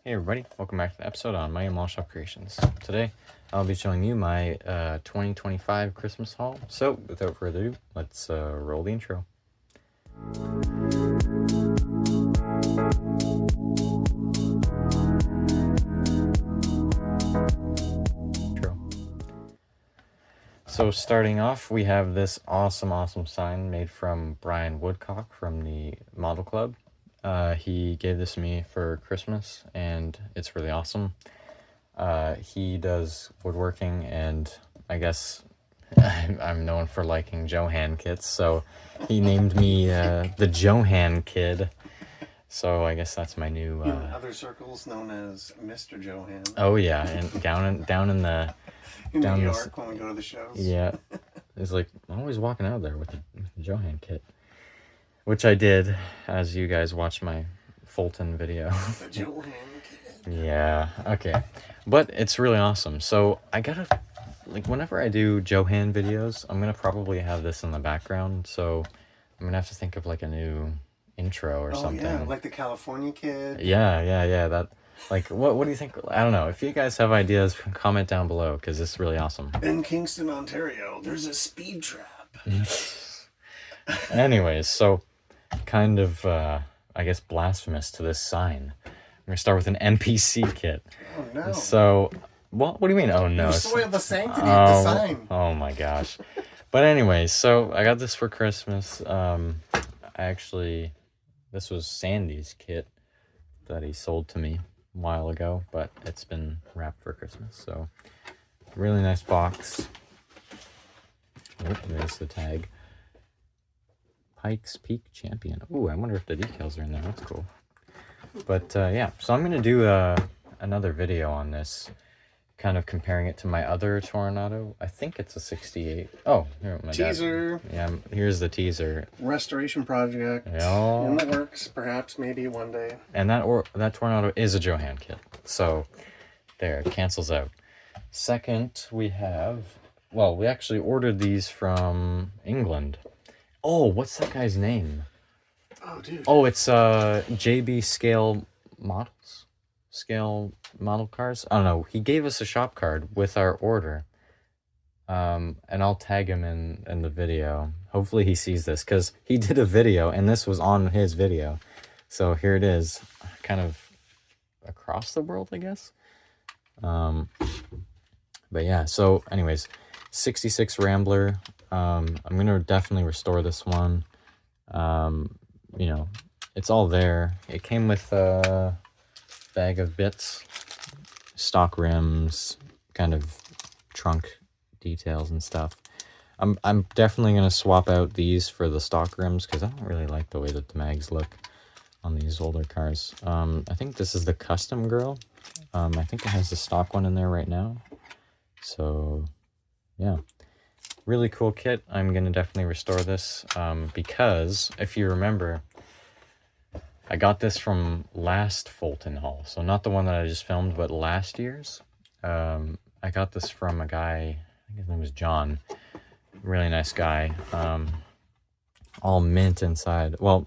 Hey everybody, welcome back to the episode on My Mall Shop Creations. Today, I'll be showing you my 2025 Christmas haul. So, without further ado, let's roll the intro. So starting off, we have this awesome sign made from Brian Woodcock from the Model Club. He gave this to me for Christmas, and it's really awesome. He does woodworking, and I guess I'm known for liking JoHan kits, so he named me the JoHan Kid. So I guess that's my new. In other circles, known as Mr. JoHan. Oh yeah, and down in the. In New York, when we go to the shows. Yeah, it's like I'm always walking out there with the JoHan kit. Which I did, as you guys watched my Fulton video. The JoHan kid. Yeah, okay. But it's really awesome. So I gotta, like, whenever I do JoHan videos, I'm gonna probably have this in the background. So I'm gonna have to think of like a new intro or something. Yeah, like the California Kid. Yeah. That, like, what do you think? I don't know. If you guys have ideas, comment down below, because it's really awesome. In Kingston, Ontario, there's a speed trap. Anyways, so kind of, I guess, blasphemous to this sign. I'm going to start with an NPC kit. Oh, no. So, what do you mean, oh, no? You soiled the sanctity of the sign. Oh, my gosh. But anyways, so I got this for Christmas. This was Sandy's kit that he sold to me a while ago, but it's been wrapped for Christmas. So, really nice box. Oh, there's the tag. Pikes Peak Champion. Ooh, I wonder if the details are in there. That's cool. But yeah, so I'm gonna do another video on this, kind of comparing it to my other Toronado. I think it's a 68. Oh, here, my teaser. Dad. Yeah, here's the teaser. Restoration project in the works, perhaps, maybe one day. And that Toronado is a JoHan kit. So there, it cancels out. Second, we actually ordered these from England. Oh, what's that guy's name? Oh, dude. Oh, it's JB Scale Models? Scale Model Cars? I don't know. He gave us a shop card with our order. And I'll tag him in the video. Hopefully he sees this, because he did a video, and this was on his video. So here it is, kind of across the world, I guess. But yeah, so anyways, 66 Rambler. I'm going to definitely restore this one. You know, it's all there. It came with a bag of bits, stock rims, kind of trunk details and stuff. I'm definitely going to swap out these for the stock rims, because I don't really like the way that the mags look on these older cars. I think this is the custom grill. I think it has the stock one in there right now. So, yeah. Really cool kit. I'm going to definitely restore this because, if you remember, I got this from last Fulton haul. So not the one that I just filmed, but last year's. I got this from a guy, I think his name was John. Really nice guy. All mint inside. Well,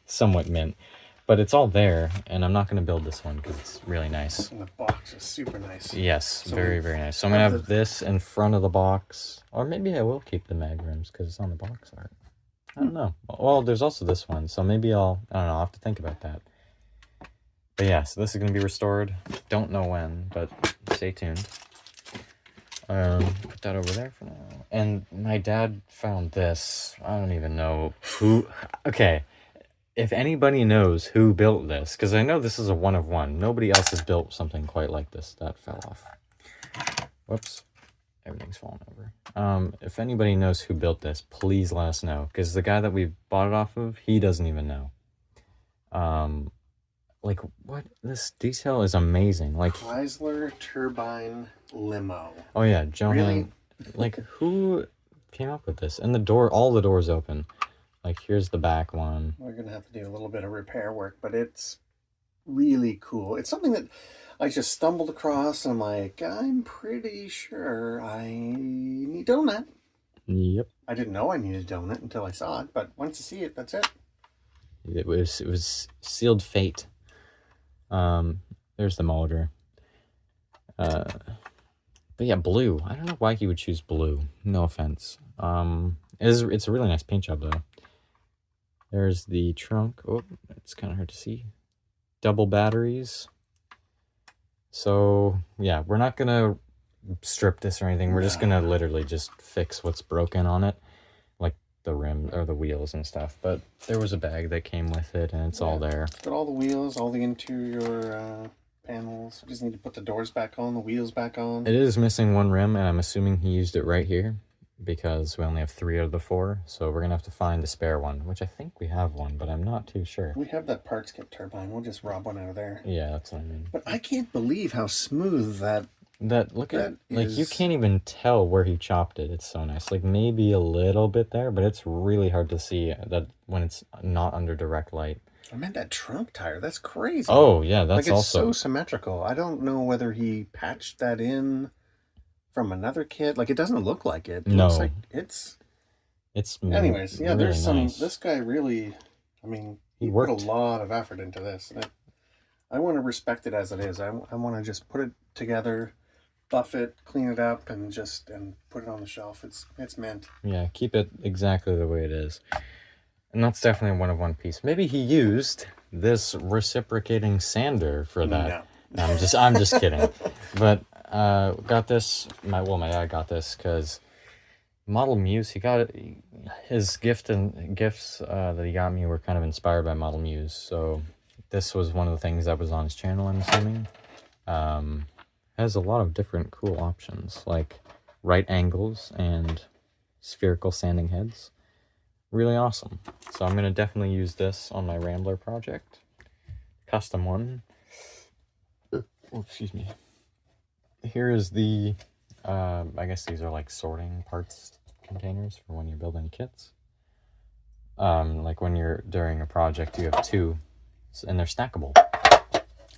somewhat mint. But it's all there, and I'm not going to build this one because it's really nice. And the box is super nice. Yes, so very nice. So I'm going to have this in front of the box. Or maybe I will keep the mag rims because it's on the box art. I don't know. Well, there's also this one, so maybe I don't know, I'll have to think about that. But yeah, so this is going to be restored. Don't know when, but stay tuned. Put that over there for now. And my dad found this. I don't even know who... Okay. If anybody knows who built this, because I know this is a one of one. Nobody else has built something quite like this. That fell off. Whoops. Everything's falling over. If anybody knows who built this, please let us know. Because the guy that we bought it off of, he doesn't even know. Like, what? This detail is amazing. Like, Chrysler turbine limo. Oh, yeah. JoHan. Really? Like, who came up with this? And the door, all the doors open. Like, here's the back one. We're going to have to do a little bit of repair work, but it's really cool. It's something that I just stumbled across, and I'm like, I'm pretty sure I need a donut. Yep. I didn't know I needed a donut until I saw it, but once you see it, that's it. It was sealed fate. there's the motor. But yeah, blue. I don't know why he would choose blue. No offense. It's a really nice paint job though. There's the trunk. Oh, it's kind of hard to see. Double batteries. So yeah, we're not gonna strip this or anything. We're just gonna literally just fix what's broken on it, like the rim or the wheels and stuff. But there was a bag that came with it, and it's all there. It's got all the wheels, all the interior panels. We just need to put the doors back on, the wheels back on. It is missing one rim, and I'm assuming he used it right here because we only have 3 out of the 4. So we're gonna have to find a spare one, which I think we have one, but I'm not too sure. We have that parts kit turbine. We'll just rob one out of there. Yeah, that's what I mean. But I can't believe how smooth that. Look at, like, you can't even tell where he chopped it. It's so nice. Like, maybe a little bit there, but it's really hard to see that when it's not under direct light. I meant that trunk tire. That's crazy. Oh, yeah, that's like, it's also so symmetrical. I don't know whether he patched that in from another kit. Like, it doesn't look like it. No. Looks like it's... Anyways, yeah, really there's some... nice. This guy really... I mean, he worked. put a lot of effort into this. And I want to respect it as it is. I want to just put it together, buff it, clean it up, and put it on the shelf. It's mint. Yeah, keep it exactly the way it is. And that's definitely a one-of-one piece. Maybe he used this reciprocating sander for that. No. I'm just kidding. But got this. My dad got this because Model Muse. He got it. His gifts that he got me were kind of inspired by Model Muse. So this was one of the things that was on his channel. I'm assuming. Has a lot of different cool options like right angles and spherical sanding heads. Really awesome. So I'm gonna definitely use this on my Rambler project, custom one. Oh, excuse me. Here is the I guess these are like sorting parts containers for when you're building kits. Like when you're during a project you have 2 and they're stackable.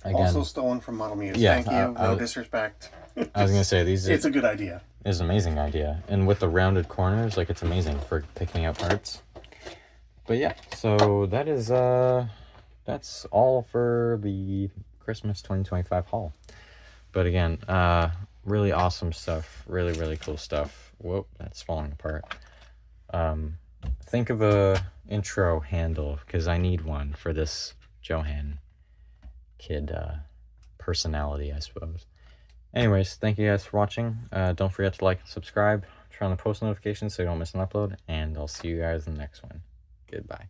Again, also stolen from Model Muse. Yeah, thank you. No disrespect. I was gonna say it's a good idea. It's an amazing idea, and with the rounded corners, like, it's amazing for picking out parts. But yeah, so that is that's all for the Christmas 2025 haul. But again, really awesome stuff, really cool stuff. Whoa, that's falling apart. Think of a intro handle because I need one for this JoHan kid personality, I suppose. Anyways, thank you guys for watching. Don't forget to like and subscribe. Turn on the post notifications so you don't miss an upload. And I'll see you guys in the next one. Goodbye.